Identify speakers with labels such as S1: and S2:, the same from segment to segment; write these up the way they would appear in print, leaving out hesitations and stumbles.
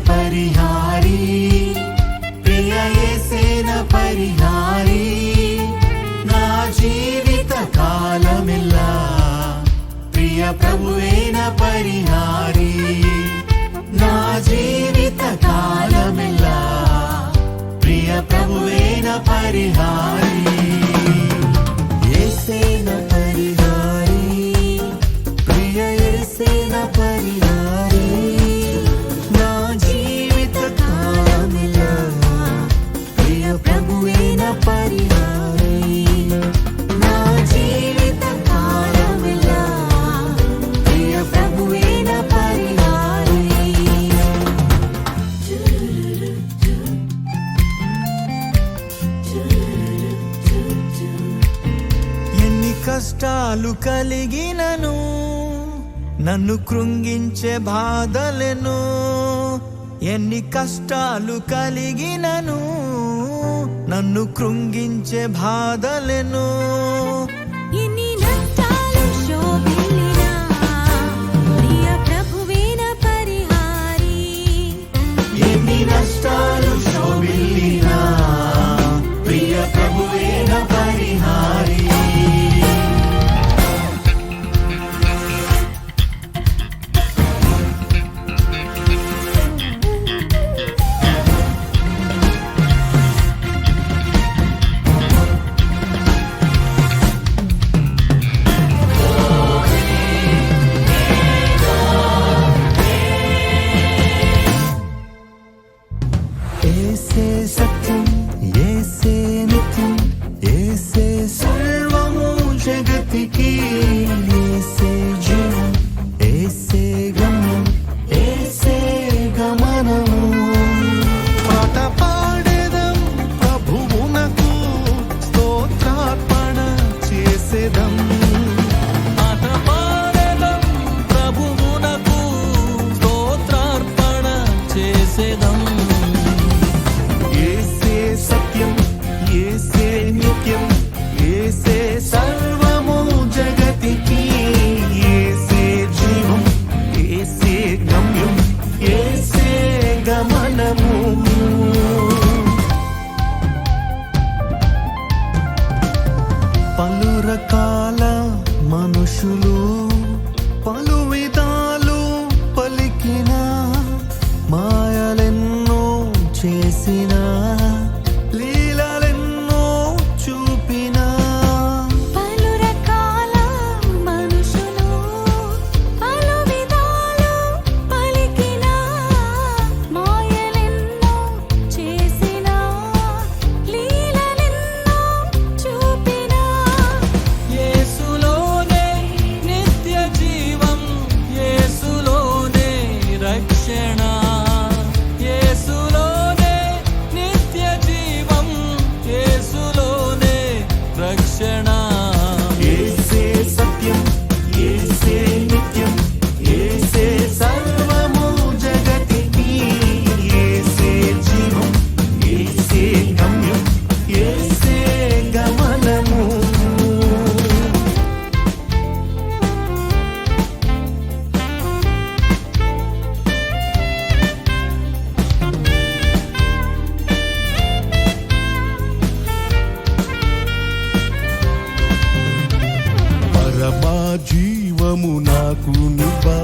S1: పరిహారి, ప్రియ యేసేన పరిహారి, నా జీవిత కాలమెల్లా ప్రియ ప్రభువేన పరిహారి, నా జీవిత కాలమెల్లా ప్రియ ప్రభువేన పరిహారి. యేసేన పరిహారి, ప్రియ యేసేన పరిహారి, నా జీవిత కాలమెల్లా ప్రియ ప్రభువేన పరిహారి, నా జీవిత కాలమెల్లా ప్రియ ప్రభువేన పరిహారి. ఎన్ని కష్టాలు కలిగినను, నన్ను కృంగించే బాధలను, ఎన్ని కష్టాలు కలిగినను, నన్ను కృంగించే బాధలను,
S2: ఎన్ని నష్టాలు శోభిల్లినా ప్రియ ప్రభువేన పరిహారి,
S1: ఎన్ని నష్టాలు శోభిల్లినా ప్రియ ప్రభువేన పరిహారి. యేసే సత్యం, యేసే నిత్యం, యేసే సర్వము జగతికి, యేసే జీవం, యేసే గమ్యం, యేసే గమనము. పాట పాడేదం ప్రభువునకు, స్తోత్రార్పణ చేసేదం, పాట పాడేదం ప్రభువునకు, స్తోత్రార్పణ చేసేదం. యేసే సత్యం, యేసే నిత్యం, యేసే సర్వము జగతికి, యేసే జీవం, యేసే గమ్యం, యేసే గమనము. పలు రకాల మనుషులు పలు విధాలు పలికిన, మాయలెన్నో చేసిన, లీలలెన్నో చూపిన,
S2: పలు రకాల మనుషులు పలు విధాలు పలికిన, మాయలెన్నో చేసిన, లీలలెన్నో చూపిన,
S1: యేసులోనే నిత్య జీవం, యేసులోనే రక్షణ, యేసులోనే నిత్య జీవం, యేసులోనే రక్షణ. యేసే సత్యం, యేసే నిత్యం, యేసే సర్వము జగతికి, యేసే జీవం, యేసే గమ్యం, యేసే గమనము. పరమా జీవము నాకు నువ్వా,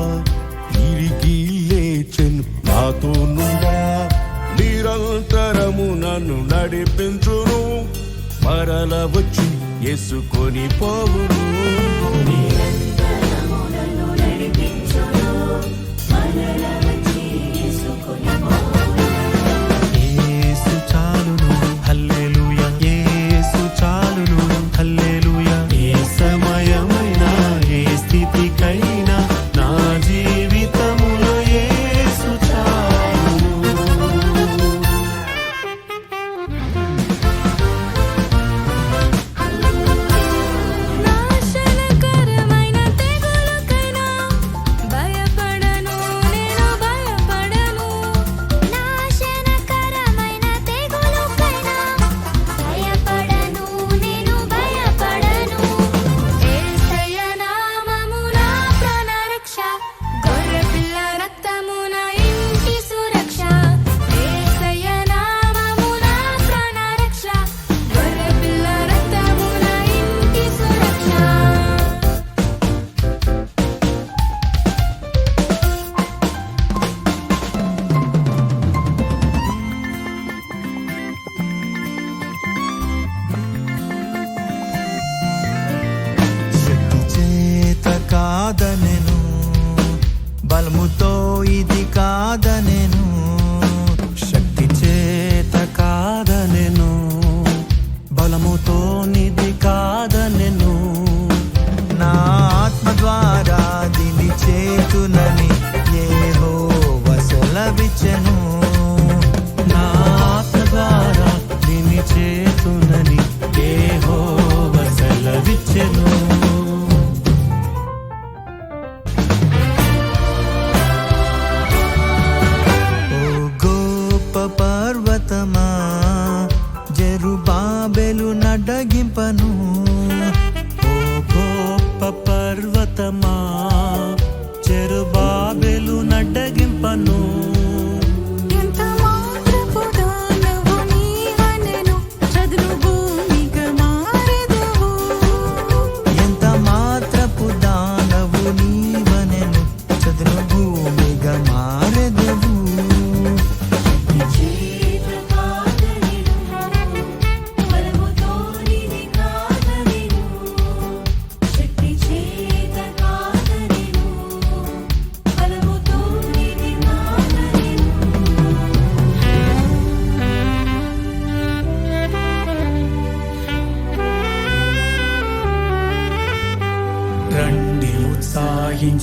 S1: తిరిగి లేచెను నాతో నుండా, నిరంతరము నన్ను నడిపించును, మరల వచ్చి యేసుకొని పోవును. యేసు చాలును, హల్లెలూయా, యేసు చాలును, హల్లెలూయా. ఏ సమయమైనా ఏ స్థితికైనా నా జీవితములో యేసు చాలును.
S2: నాశనకరమైన తెగులు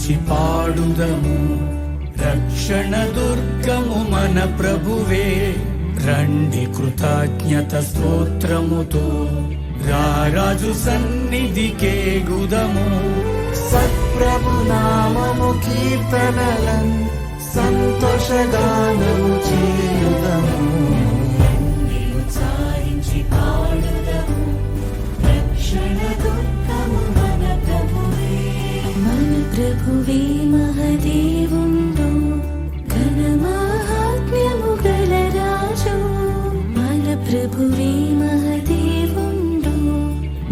S3: ఉత్సాహించి పాడుదము. రక్షణ దుర్గము మన ప్రభువే, రండి కృతజ్ఞత స్తోత్రముతో రారాజు సన్నిధికే గుదము.
S1: సత్ప్రభు నామము కీర్తనలం సంతోషగానము చేయుదము.
S2: ఉత్సాహించి పాడుదము. రక్షణ దుర్గము మన ప్రభువే. మన ప్రభువే మహదేవుండు, ఘన మహాత్మ్యము గల రాజు. మన ప్రభువే మహదేవుండు,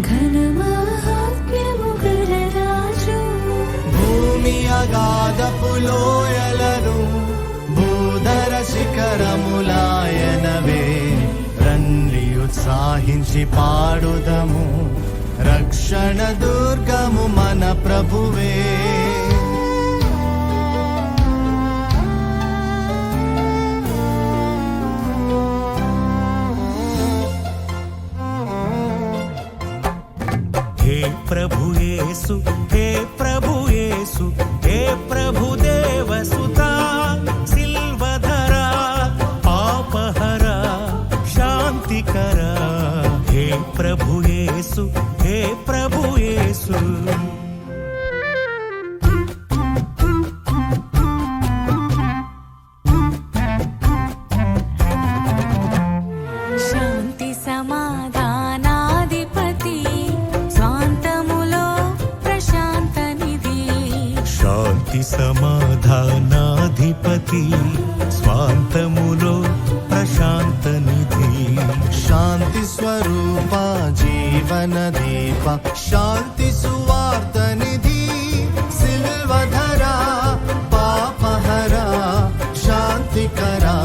S2: ఘన మహాత్మ్యము గల రాజు.
S1: భూమి అగాధపు లోయలను భూధర శిఖరములాయనవే, రండి ఉత్సాహించి పాడుదము. రక్షణ దుర్గము మన ప్రభువే. हे प्रभु येसु, हे प्रभु येसु, हे प्रभु देवसुता, सिल्वधरा पापहरा शांतिकरा. हे प्रभु येसु, हे प्रभु येसु.
S2: శాంతి సమాధానాధిపతి, స్వాంతములో ప్రశాంత నిధి.
S1: శాంతి సమాధానాధిపతి, స్వాంతములో ప్రశాంత నిధి. శాంతి స్వరూప జీవన దీప, శాంతి సువార్త నిధి. సిల్వధరా పాపహరా శాంతికరా.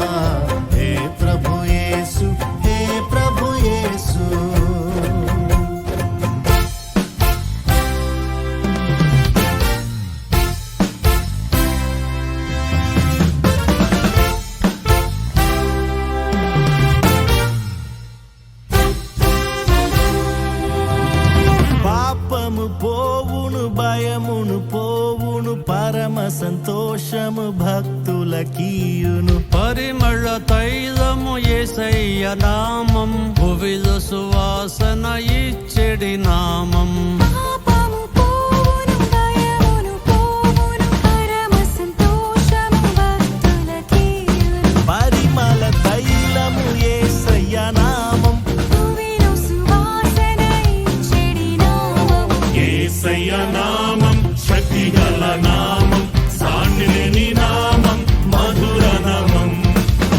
S1: హే ప్రభు యేసు, హే ప్రభు యేసు. పాపము పోవును, భయమును పోవును, పరమ సంతోషము భక్తులకీయును.
S4: పరిమళ తైలము యేసయ్య నామం, భువిలో సువాసన ఇచ్చెడి నామం.
S2: పాపము పోవును, భయమును పోవును, పరమ సంతోషము భక్తులకీయును.
S1: పరిమళ తైలము యేసయ్య నామం,
S2: భువిలో సువాసన ఇచ్చెడి నామం.
S1: యేసయ్య నామం శక్తిగల నామం, సాటిలేని నామం, మధుర నామం.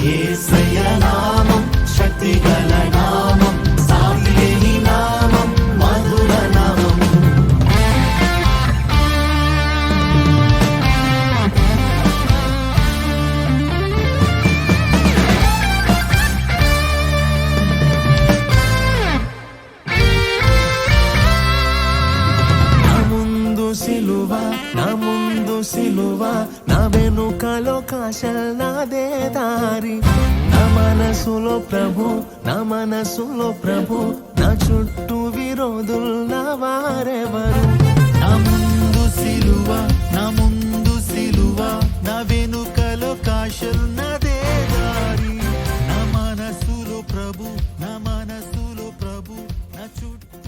S1: యేసయ్య నామం శక్తిగల నామం, సాటిలేని నామం, మధుర నామం. నా ముందు సిలువ, నా ముందు సిలువ, నా వెనుకలో కాశల్ నాదే దారి. నా మనసులో ప్రభు, నా మనసులో ప్రభు, నా చుట్టూ విరోధులు నా వారెవరు. నా ముందు సిలువ, నా ముందు సిలువ, నా వెనుకలో కాశల్ నాదే దారి. నా మనసులో ప్రభు, నా మనసులో ప్రభు, నా చుట్టూ